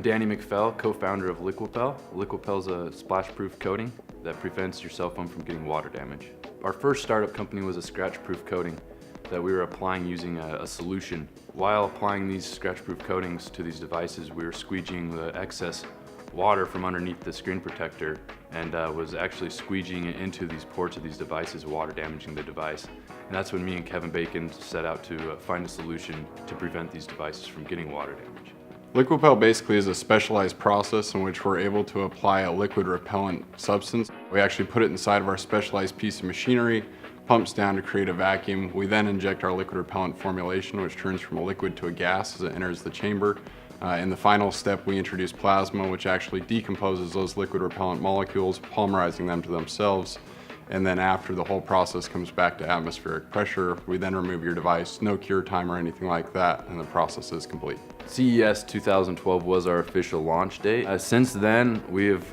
Danny McFell, co-founder of Liquipel. Liquipel is a splash-proof coating that prevents your cell phone from getting water damage. Our first startup company was a scratch-proof coating that we were applying using a solution. While applying these scratch-proof coatings to these devices, we were squeegeeing the excess water from underneath the screen protector and was actually squeegeeing it into these ports of these devices, water damaging the device. And that's when me and Kevin Bacon set out to find a solution to prevent these devices from getting water damage. Liquipel basically is a specialized process in which we're able to apply a liquid repellent substance. We actually put it inside of our specialized piece of machinery, pumps down to create a vacuum. We then inject our liquid repellent formulation, which turns from a liquid to a gas as it enters the chamber. In the final step, we introduce plasma, which actually decomposes those liquid repellent molecules, polymerizing them to themselves. And then after the whole process comes back to atmospheric pressure, we then remove your device, no cure time or anything like that, and the process is complete. CES 2012 was our official launch date. Since then, we have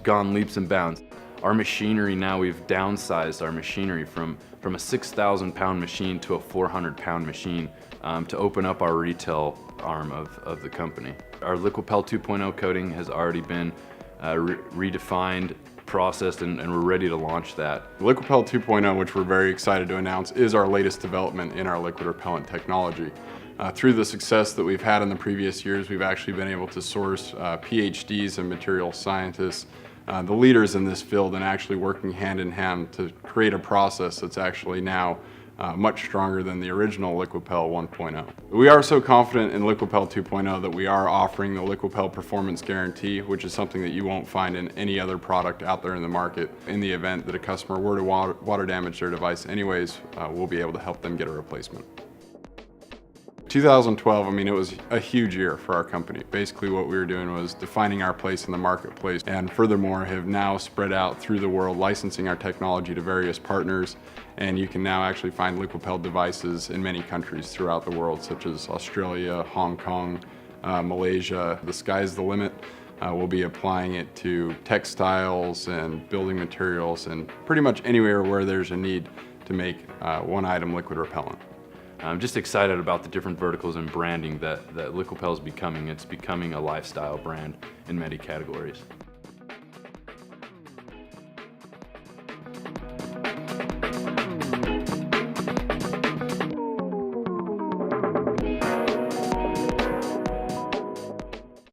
gone leaps and bounds. Our machinery now, we've downsized our machinery from a 6,000 pound machine to a 400 pound machine to open up our retail arm of the company. Our Liquipel 2.0 coating has already been redefined, processed, and we're ready to launch that. Liquipel 2.0, which we're very excited to announce, is our latest development in our liquid repellent technology. Through the success that we've had in the previous years, we've actually been able to source PhDs and material scientists, the leaders in this field, and actually working hand in hand to create a process that's actually now much stronger than the original Liquipel 1.0. We are so confident in Liquipel 2.0 that we are offering the Liquipel Performance Guarantee, which is something that you won't find in any other product out there in the market. In the event that a customer were to water damage their device anyways, we'll be able to help them get a replacement. 2012, I mean, it was a huge year for our company. Basically what we were doing was defining our place in the marketplace, and furthermore have now spread out through the world, licensing our technology to various partners, and you can now actually find Liquipel devices in many countries throughout the world, such as Australia, Hong Kong, Malaysia. The sky's the limit. We'll be applying it to textiles and building materials and pretty much anywhere where there's a need to make one item liquid repellent. I'm just excited about the different verticals and branding that Liquipel is becoming. It's becoming a lifestyle brand in many categories.